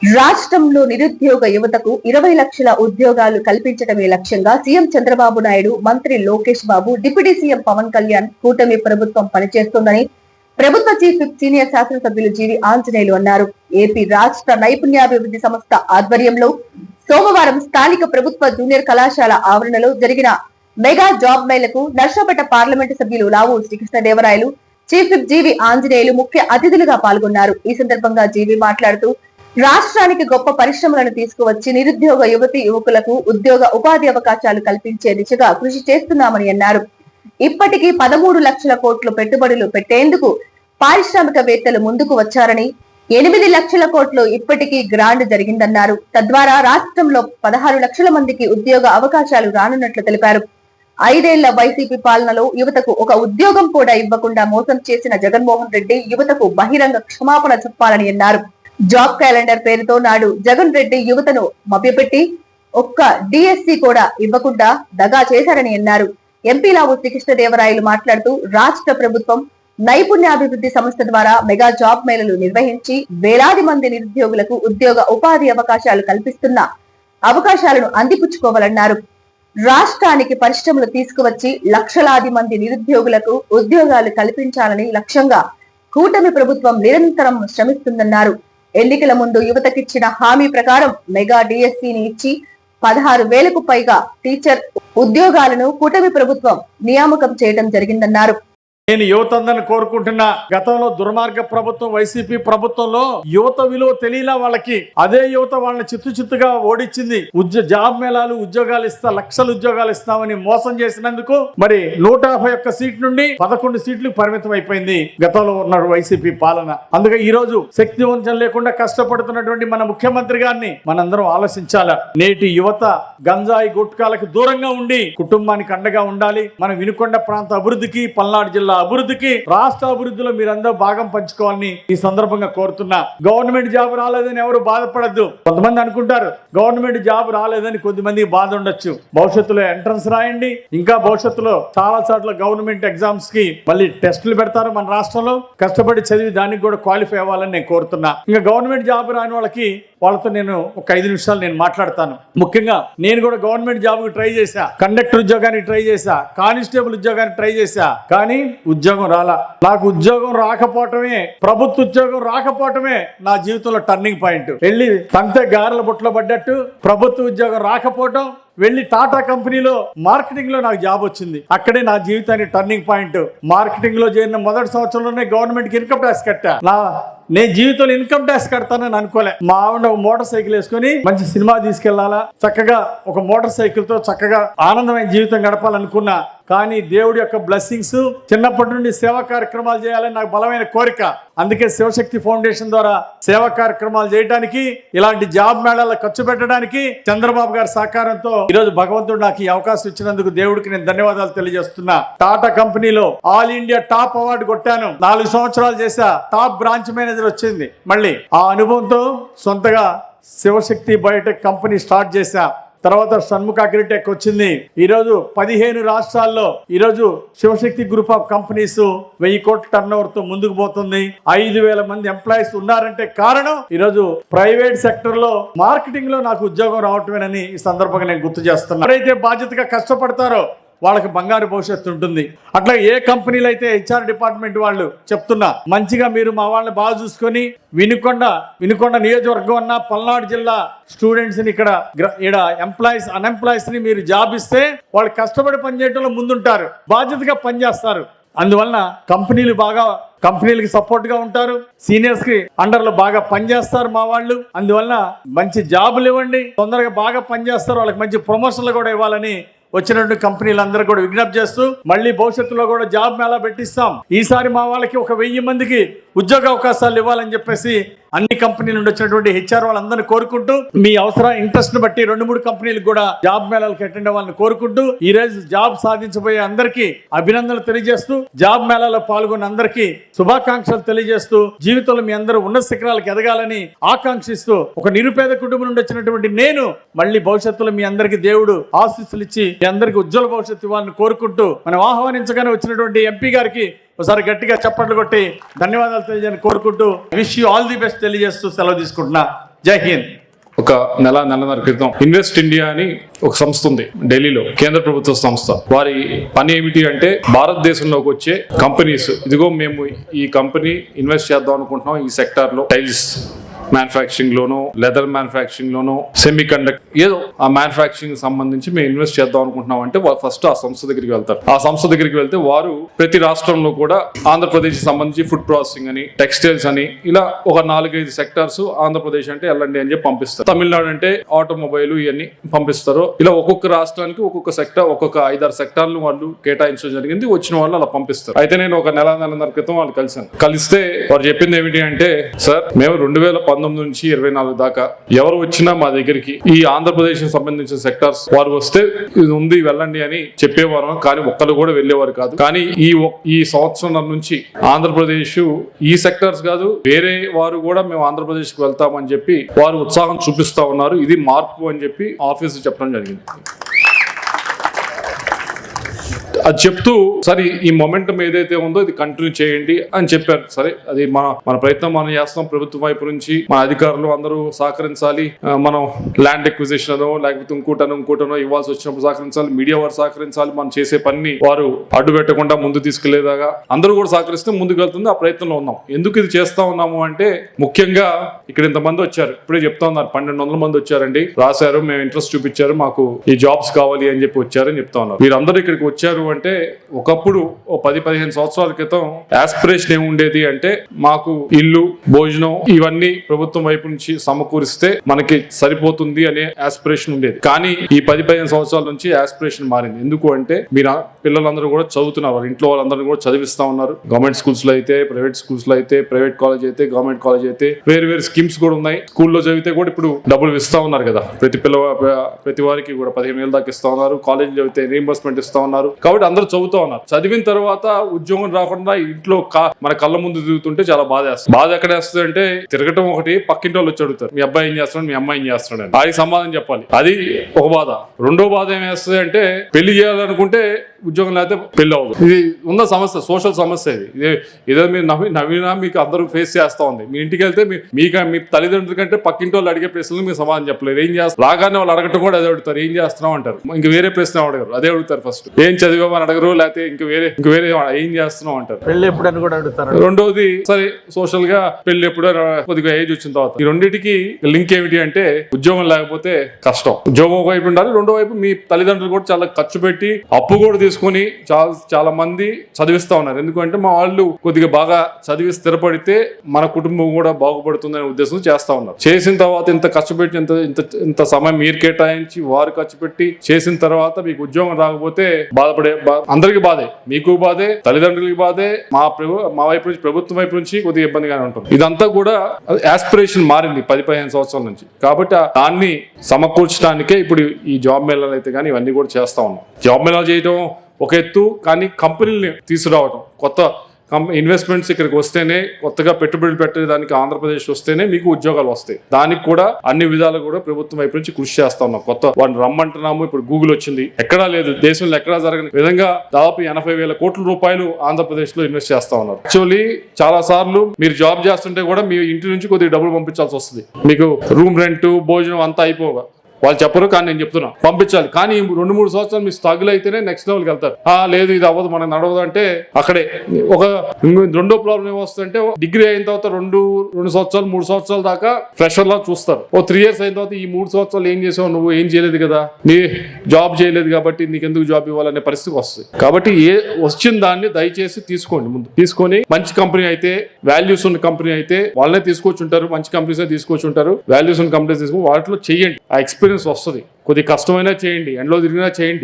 రాష్ట్రంలో నిరుద్యోగ యువతకు 20 లక్షల ఉద్యోగాలు కల్పించడమే లక్ష్యంగా సీఎం చంద్రబాబు నాయుడు, మంత్రి లోకేష్ బాబు, డిప్యూటీ సీఎం పవన్ కళ్యాణ్ కూటమి ప్రభుత్వం పనిచేస్తోందని ప్రభుత్వ చీఫ్ విప్ సీనియర్ శాసనసభ్యులు జీవి ఆంజనేయులు అన్నారు. ఏపీ రాష్ట్ర నైపుణ్యాభివృద్ధి సంస్థ ఆధ్వర్యంలో సోమవారం స్థానిక ప్రభుత్వ జూనియర్ కళాశాల ఆవరణలో జరిగిన మెగా జాబ్ మేళకు నర్సాపేట పార్లమెంటు సభ్యులు లావు శ్రీకృష్ణదేవరాయలు, చీఫ్ విప్ జీవి ఆంజనేయులు ముఖ్య అతిథులుగా పాల్గొన్నారు. ఈ సందర్భంగా జీవి మాట్లాడుతూ రాష్ట్రానికి గొప్ప పరిశ్రమలను తీసుకువచ్చి నిరుద్యోగ యువతి యువకులకు ఉద్యోగ ఉపాధి అవకాశాలు కల్పించే దిశగా కృషి చేస్తున్నామని అన్నారు. ఇప్పటికీ 13 లక్షల కోట్లు పెట్టుబడులు పెట్టేందుకు పారిశ్రామికవేత్తలు ముందుకు వచ్చారని, 8 లక్షల కోట్లు ఇప్పటికీ గ్రాంట్ జరిగిందన్నారు. తద్వారా రాష్ట్రంలో 16 లక్షల మందికి ఉద్యోగ అవకాశాలు రానున్నట్లు తెలిపారు. 5 ఏళ్ల వైసీపీ పాలనలో యువతకు ఒక ఉద్యోగం కూడా ఇవ్వకుండా మోసం చేసిన జగన్మోహన్ రెడ్డి యువతకు బహిరంగ క్షమాపణ చెప్పాలని అన్నారు. జాబ్ క్యాలెండర్ పేరుతో నాడు జగన్ రెడ్డి యువతను మభ్యపెట్టి ఒక్క డిఎస్సి కూడా ఇవ్వకుండా దగా చేశారని అన్నారు. ఎంపీ లావు శ్రీకృష్ణదేవరాయలు మాట్లాడుతూ రాష్ట్ర ప్రభుత్వం నైపుణ్యాభివృద్ధి సంస్థ ద్వారా మెగా జాబ్ మేళలు నిర్వహించి వేలాది మంది నిరుద్యోగులకు ఉద్యోగ ఉపాధి అవకాశాలు కల్పిస్తున్న అవకాశాలను అందిపుచ్చుకోవాలన్నారు. రాష్ట్రానికి పరిశ్రమలు తీసుకువచ్చి లక్షలాది మంది నిరుద్యోగులకు ఉద్యోగాలు కల్పించాలని లక్ష్యంగా కూటమి ప్రభుత్వం నిరంతరం శ్రమిస్తుందన్నారు. ఎన్నికల ముందు యువతకిచ్చిన హామీ ప్రకారం మెగా డిఎస్సిని ఇచ్చి 16,000కు పైగా టీచర్ ఉద్యోగాలను కూటమి ప్రభుత్వం నియామకం చేయడం జరిగిందన్నారు. నేను యువత అందరిని కోరుకుంటున్నా. గతంలో దుర్మార్గ ప్రభుత్వం వైసీపీ ప్రభుత్వంలో యువత విలువ తెలియలా వాళ్ళకి. అదే యువత వాళ్ళని చిత్తుగా ఓడించింది. జాబ్ మేళాలు, ఉద్యోగాలు ఇస్తా, లక్షల ఉద్యోగాలు ఇస్తామని మోసం చేసినందుకు మరి 151 సీట్ నుండి 11 సీట్లకు పరిమితం అయిపోయింది గతంలో ఉన్న వైసీపీ పాలన. అందుకే ఈ రోజు శక్తివంతం లేకుండా కష్టపడుతున్నటువంటి మన ముఖ్యమంత్రి గారిని మనందరం ఆలోచించాలా. నేటి యువత గంజాయి గుట్కాలకు దూరంగా ఉండి కుటుంబానికి అండగా ఉండాలి. మన వినుకొండ ప్రాంత అభివృద్ధికి, పల్నాడు జిల్లా అభివృద్ధికి, రాష్ట్ర అభివృద్ధిలో మీరందరూ భాగం పంచుకోవాలని ఈ సందర్భంగా కోరుతున్నా. గవర్నమెంట్ జాబ్ రాలేదని ఎవరు బాధపడద్దు. కొంతమంది అనుకుంటారు గవర్నమెంట్ జాబ్ రాలేదని, కొద్దిమంది బాధ ఉండొచ్చు. భవిష్యత్తులో ఎంట్రన్స్ రాయండి. ఇంకా భవిష్యత్తులో చాలా చోట్ల గవర్నమెంట్ ఎగ్జామ్స్ కి మళ్ళీ టెస్టులు పెడతారు. మన రాష్ట్రంలో కష్టపడి చదివి దానికి కూడా క్వాలిఫై అవ్వాలని నేను కోరుతున్నా. ఇంకా గవర్నమెంట్ జాబ్ రాని వాళ్ళతో నేను ఒక 5 నిమిషాలు నేను మాట్లాడతాను. ముఖ్యంగా నేను కూడా గవర్నమెంట్ జాబ్ కి ట్రై చేశా, కండక్టర్ ఉద్యోగానికి ట్రై చేశా, కానిస్టేబుల్ ఉద్యోగానికి ట్రై చేశా, కానీ ఉద్యోగం రాలా. నాకు ఉద్యోగం రాకపోవటమే, ప్రభుత్వ ఉద్యోగం రాకపోవటమే నా జీవితంలో టర్నింగ్ పాయింట్. వెళ్ళి తంతే గారెల బుట్టలో పడ్డట్టు ప్రభుత్వ ఉద్యోగం రాకపోవటం, వెళ్ళి టాటా కంపెనీలో మార్కెటింగ్ లో నాకు జాబ్ వచ్చింది. అక్కడే నా జీవితానికి టర్నింగ్ పాయింట్. మార్కెటింగ్ లో చేరిన మొదటి సంవత్సరంలోనే గవర్నమెంట్ కి ఇన్కమ్ ట్యాక్స్ కట్టా. నేను జీవితంలో ఇన్కమ్ ట్యాక్స్ కడతానని అనుకోలే. మా ఆవిడ ఒక మోటార్ సైకిల్ వేసుకుని మంచి సినిమా తీసుకెళ్లాలా, చక్కగా ఒక మోటార్ సైకిల్ తో చక్కగా ఆనందమైన జీవితం గడపాలనుకున్నా. కానీ దేవుడి యొక్క బ్లెస్సింగ్స్, చిన్నప్పటి నుండి సేవా కార్యక్రమాలు చేయాలని నాకు బలమైన కోరిక. అందుకే శివశక్తి ఫౌండేషన్ ద్వారా సేవా కార్యక్రమాలు చేయడానికి, ఇలాంటి జాబ్ మేళాలకు ఖర్చు పెట్టడానికి చంద్రబాబు గారి సహకారంతో ఈరోజు భగవంతుడు నాకు ఈ అవకాశం ఇచ్చినందుకు దేవుడికి నేను ధన్యవాదాలు తెలియజేస్తున్నా. టాటా కంపెనీలో ఆల్ ఇండియా టాప్ అవార్డు కొట్టాను. 4 సంవత్సరాలు చేశా. టాప్ బ్రాంచ్ మేనేజర్ వచ్చింది. మళ్ళీ ఆ అనుభవంతో సొంతగా శివశక్తి బయోటెక్ కంపెనీ స్టార్ట్ చేశా. తర్వాత షణ్ముఖ అగ్రిటెక్ వచ్చింది. ఈరోజు 15 రాష్ట్రాల్లో ఈరోజు శివశక్తి గ్రూప్ ఆఫ్ కంపెనీస్ 1000 కోట్ల టర్నోవర్ తో ముందుకు పోతుంది. 5,000 మంది ఎంప్లాయీస్ ఉన్నారంటే కారణం ఈరోజు ప్రైవేట్ సెక్టర్ లో మార్కెటింగ్ లో నాకు ఉద్యోగం రావటమేనని ఈ సందర్భంగా నేను గుర్తు చేస్తున్నా. ఎవరైతే బాధ్యతగా కష్టపడతారో వాళ్ళకి బంగారు భవిష్యత్తు ఉంటుంది. అట్లా ఏ కంపెనీలు అయితే హెచ్ఆర్ డిపార్ట్మెంట్ వాళ్ళు చెప్తున్నా, మంచిగా మీరు మా వాళ్ళని బాగా చూసుకొని వినుకొండ నియోజకవర్గం అన్న పల్నాడు జిల్లా స్టూడెంట్స్ ని ఇక్కడ ఎంప్లాయీస్ అన్ఎంప్లాయీస్ ని మీరు జాబ్ ఇస్తే వాళ్ళు కష్టపడి పనిచేయడంలో ముందుంటారు, బాధ్యతగా పనిచేస్తారు. అందువలన కంపెనీలకి సపోర్ట్ గా ఉంటారు, సీనియర్స్ కి అండర్ లో బాగా పనిచేస్తారు మా వాళ్ళు. అందువలన మంచి జాబులు ఇవ్వండి, తొందరగా బాగా పనిచేస్తారు, వాళ్ళకి మంచి ప్రమోషన్లు కూడా ఇవ్వాలని వచ్చినటువంటి కంపెనీలందరూ కూడా విజ్ఞప్తి చేస్తూ మళ్ళీ భవిష్యత్తులో కూడా జాబ్ మేళా పెట్టిస్తాం. ఈసారి మా వాళ్ళకి ఒక 1000 మందికి ఉద్యోగ అవకాశాలు ఇవ్వాలని చెప్పేసి అన్ని కంపెనీల నుండి వచ్చినటువంటి హెచ్ఆర్ వాళ్ళందరినీ కోరుకుంటూ, మీ అవసరం ఇంట్రెస్ట్ బట్టి 2-3 కంపెనీలకు కూడా జాబ్ మేళాలకు అటెండ్ అవ్వాలని కోరుకుంటూ, ఈ రోజు జాబ్ సాధించబోయే అందరికీ అభినందనలు తెలియజేస్తూ, జాబ్ మేళాలో పాల్గొన్న అందరికీ శుభాకాంక్షలు తెలియజేస్తూ, జీవితంలో మీ అందరూ ఉన్నత శిఖరాలకు ఎదగాలని ఆకాంక్షిస్తూ, ఒక నిరుపేద కుటుంబం నుండి వచ్చినటువంటి నేను మళ్ళీ భవిష్యత్తులో మీ అందరికీ దేవుడు ఆశీస్సులు ఇచ్చి మీ అందరికీ ఉజ్వల భవిష్యత్తు ఇవ్వాలని కోరుకుంటూ, మనం ఆహ్వానించగానే వచ్చినటువంటి ఎంపీ గారికి ఒకసారి గట్టిగా చప్పట్లు కొట్టి ధన్యవాదాలు తెలియజేయాలని కోరుకుంటూ, wish you all the best తెలియజేస్తూ సెలవు తీసుకుంటున్నా. జై హింద్. ఒక నెలన్నర క్రితం ఇన్వెస్ట్ ఇండియా అని ఒక సంస్థ ఉంది ఢిల్లీలో, కేంద్ర ప్రభుత్వ సంస్థ. వారి పని ఏమిటి అంటే భారతదేశంలోకి వచ్చే కంపెనీస్, ఇదిగో మేము ఈ కంపెనీ ఇన్వెస్ట్ చేద్దాం అనుకుంటున్నాం ఈ సెక్టార్ లో, టైల్స్ మ్యానుఫ్యాక్చరింగ్ లోనో, లెదర్ మ్యానుఫ్యాక్చరింగ్ లోనో, సెమీ కండక్టర్ ఏదో ఆ మ్యానుఫ్యాక్చరింగ్ సంబంధించి మేము ఇన్వెస్ట్ చేద్దాం అనుకుంటున్నాం అంటే ఫస్ట్ ఆ సంస్థ దగ్గరికి వెళ్తారు. ఆ సంస్థ దగ్గరికి వెళ్తే వారు ప్రతి రాష్ట్రంలో కూడా ఆంధ్రప్రదేశ్ సంబంధించి ఫుడ్ ప్రాసెసింగ్ అని, టెక్స్టైల్స్ అని, ఇలా ఒక 4-5 సెక్టార్స్ ఆంధ్రప్రదేశ్ అంటే వెళ్ళండి అని చెప్పి పంపిస్తారు. తమిళనాడు అంటే ఆటోమొబైల్ ఇవన్నీ పంపిస్తారు. ఇలా ఒక్కొక్క రాష్ట్రానికి ఒక్కొక్క సెక్టార్, ఒక్కొక్క 5-6 సెక్టార్లు వాళ్ళు కేటాయించడం జరిగింది. వచ్చిన వాళ్ళు అలా పంపిస్తారు. అయితే నేను ఒక నెలన్నర క్రితం వాళ్ళు కలిస్తే వారు చెప్పింది ఏమిటి అంటే, సార్ మేము 2019 నుంచి 24 దాకా ఎవరు వచ్చినా మా దగ్గరికి ఈ ఆంధ్రప్రదేశ్ సంబంధించిన సెక్టార్స్ వారు వస్తే ఇది ఉంది వెళ్ళండి అని చెప్పేవారు, కానీ ఒక్కరు కూడా వెళ్ళేవారు కాదు. కానీ ఈ సంవత్సరం నుంచి ఆంధ్రప్రదేశ్ ఈ సెక్టార్స్ కాదు వేరే వారు కూడా మేము ఆంధ్రప్రదేశ్ కి వెళ్తామని చెప్పి వారు ఉత్సాహం చూపిస్తా ఉన్నారు. ఇది మార్పు అని చెప్పి ఆఫీస్ చెప్పడం జరిగింది. అది చెప్తూ సరే ఈ మొమెంటం ఏదైతే ఉందో ఇది కంటిన్యూ చేయండి అని చెప్పారు. సరే అది మన ప్రయత్నం మనం చేస్తాం. ప్రభుత్వం వైపు నుంచి మన అధికారులు అందరూ సహకరించాలి. మనం ల్యాండ్ ఎక్విజిషన్ లేకపోతే ఇంకోటనో ఇవ్వాల్సి వచ్చినప్పుడు సహకరించాలి. మీడియా వారు సహకరించాలి. మనం చేసే పని వారు అడ్డు పెట్టకుండా ముందు తీసుకెళ్లేదాగా అందరూ కూడా సహకరిస్తే ముందుకు వెళ్తుంది. ఆ ప్రయత్నంలో ఉన్నాం. ఎందుకు ఇది చేస్తా ఉన్నాము అంటే, ముఖ్యంగా ఇక్కడ ఇంతమంది వచ్చారు, ఇప్పుడే చెప్తా ఉన్నారు 1200 మంది వచ్చారండి, రాశారు, మేము ఇంట్రెస్ట్ చూపించారు, మాకు ఈ జాబ్స్ కావాలి అని చెప్పి వచ్చారని చెప్తా ఉన్నారు. వీరందరూ ఇక్కడికి వచ్చారు అంటే ఒకప్పుడు 10-15 సంవత్సరాల క్రితం ఆస్పిరేషన్ ఏముండేది అంటే, మాకు ఇల్లు, భోజనం ఇవన్నీ ప్రభుత్వం వైపు నుంచి సమకూరిస్తే మనకి సరిపోతుంది అనే ఆస్పిరేషన్ ఉండేది. కానీ ఈ 10-15 సంవత్సరాల నుంచి ఆస్పిరేషన్ మారింది. ఎందుకు అంటే, మీరు పిల్లలందరూ కూడా చదువుతున్నారు, ఇంట్లో వాళ్ళందరూ కూడా చదివిస్తా ఉన్నారు. గవర్నమెంట్ స్కూల్స్ లో అయితే, ప్రైవేట్ స్కూల్స్ లో అయితే, ప్రైవేట్ కాలేజ్ అయితే, గవర్నమెంట్ కాలేజ్ అయితే, వేరు స్కీమ్స్ కూడా ఉన్నాయి. స్కూల్లో చదివితే కూడా ఇప్పుడు డబ్బులు ఇస్తా ఉన్నారు కదా, ప్రతి వారికి కూడా 15,000 దాకా ఇస్తా ఉన్నారు. కాలేజ్ చదివితే రీయింబర్స్మెంట్ ఇస్తా ఉన్నారు. కాబట్టి అందరూ చదువుతూ ఉన్నారు. చదివిన తర్వాత ఉద్యోగం రాకుండా ఇంట్లో మన కళ్ళ ముందు తిరుగుతుంటే చాలా బాధ వేస్తుంది. బాధ ఎక్కడ వేస్తుంది అంటే, తిరగటం ఒకటి, పక్కింటి వాళ్ళు వచ్చి అడుగుతారు మీ అబ్బాయి ఏం చేస్తున్నాడు, మీ అమ్మాయి ఏం చేస్తున్నాడు, అది సమాధానం చెప్పాలి. అది ఒక బాధ. రెండో బాధ ఏం వేస్తుంది అంటే, పెళ్లి చేయాలనుకుంటే ఉద్యోగం లేకపోతే పెళ్లి అవ్వదు. ఇది ఉన్న సమస్య, సోషల్ సమస్య. ఇది ఏదో మీరు నవ్వినా మీకు అందరూ ఫేస్ చేస్తా ఉంది. మీ ఇంటికి వెళ్తే మీ తల్లిదండ్రుల కంటే పక్కింటి వాళ్ళు అడిగే ప్రశ్నలు మీరు సమాధానం చెప్పలేదు. ఏం చేస్తారు రాగానే వాళ్ళు అడగటం కూడా అదే అడుగుతారు, ఏం చేస్తున్నావు అంటారు. ఇంక వేరే ప్రశ్న అడగరు, అదే అడుగుతారు. ఫస్ట్ ఏం చదివామని అడగరు, లేకపోతే ఇంక వేరే ఏం చేస్తున్నావు అంటారు. పెళ్లి ఎప్పుడు అని కూడా అడుగుతారు. రెండోది, సరే సోషల్ గా పెళ్లి ఎప్పుడో కొద్దిగా ఏజ్ వచ్చిన తర్వాత. ఈ రెండింటికి లింక్ ఏమిటి అంటే, ఉద్యోగం లేకపోతే కష్టం. ఉద్యోగం వైపు ఉండాలి, రెండో వైపు మీ తల్లిదండ్రులు కూడా చాలా ఖర్చు పెట్టి అప్పు కూడా తీసుకొని చాలా మంది చదివిస్తా ఉన్నారు. ఎందుకంటే మా వాళ్ళు కొద్దిగా బాగా చదివి స్థిరపడితే మన కుటుంబం కూడా బాగుపడుతుందనే ఉద్దేశం చేస్తా ఉన్నారు. చేసిన తర్వాత ఇంత ఖర్చు పెట్టి ఇంత సమయం మీరు కేటాయించి వారు ఖర్చు పెట్టి చేసిన తర్వాత మీకు ఉద్యోగం రాకపోతే అందరికీ బాధే, మీకు బాధే, తల్లిదండ్రులకి బాధే, మా వైపు నుంచి, ప్రభుత్వం వైపు నుంచి కొద్దిగా ఇబ్బందిగానే ఉంటుంది. ఇదంతా కూడా ఆస్పిరేషన్ మారింది 10-15 సంవత్సరాల నుంచి. కాబట్టి దాన్ని సమకూర్చడానికే ఇప్పుడు ఈ జాబ్ మేళాలు అయితే కానీ ఇవన్నీ కూడా చేస్తా ఉన్నాం. జాబ్ మేళాలు చేయడం ఒక ఎత్తు, కానీ కంపెనీలని తీసుకురావడం, కొత్త ఇన్వెస్ట్మెంట్స్ ఇక్కడికి వస్తేనే, కొత్తగా పెట్టుబడులు పెట్టేదానికి ఆంధ్రప్రదేశ్ వస్తేనే మీకు ఉద్యోగాలు వస్తాయి. దానికి కూడా అన్ని విధాలు కూడా ప్రభుత్వం వైపు నుంచి కృషి చేస్తా ఉన్నాం. కొత్త వాడిని రమ్మంటున్నాము. ఇప్పుడు గూగుల్ వచ్చింది, ఎక్కడా లేదు, దేశంలో ఎక్కడా జరగని విధంగా దాదాపు 80,000 కోట్ల రూపాయలు ఆంధ్రప్రదేశ్ లో ఇన్వెస్ట్ చేస్తా ఉన్నారు. యాక్చువల్లీ చాలా సార్లు మీరు జాబ్ చేస్తుంటే కూడా మీ ఇంటి నుంచి కొద్దిగా డబ్బులు పంపించాల్సి వస్తుంది. మీకు రూమ్ రెంట్, భోజనం అంతా అయిపోగా వాళ్ళు చెప్పరు, కానీ నేను చెప్తున్నా పంపించాలి. కానీ 2-3 సంవత్సరాలు మీరు స్ట్రగుల్ అయితేనే నెక్స్ట్ లెవెల్కి వెళ్తారు. లేదు ఇది అవ్వదు, మనం నడవదు అంటే అక్కడే ఒక రెండో ప్రాబ్లం ఏమొస్తుందంటే, డిగ్రీ అయిన తర్వాత 2 సంవత్సరాలు 3 సంవత్సరాల దాకా ఫ్రెషర్ లా చూస్తారు. 3 years అయిన తర్వాత ఈ 3 సంవత్సరాలు ఏం చేసావు, నువ్వు ఏం చేయలేదు కదా, నీ జాబ్ చేయలేదు కాబట్టి నీకు ఎందుకు జాబ్ ఇవ్వాలనే పరిస్థితి వస్తుంది. కాబట్టి వచ్చిన దాన్ని దయచేసి తీసుకోండి. ముందు తీసుకొని మంచి కంపెనీ అయితే, వాల్యూస్ ఉన్న కంపెనీ అయితే వాళ్ళనే తీసుకొచ్చి ఉంటారు, మంచి కంపెనీస్ తీసుకొచ్చి ఉంటారు. వాల్యూస్ ఉన్న కంపెనీస్ తీసుకుని వాటిలో చేయండి. ఆ ఎక్స్పీరియన్స్ వస్తుంది. కొద్దిగా కష్టమైనా చేయండి, ఎండలో తిరిగినా చేయండి.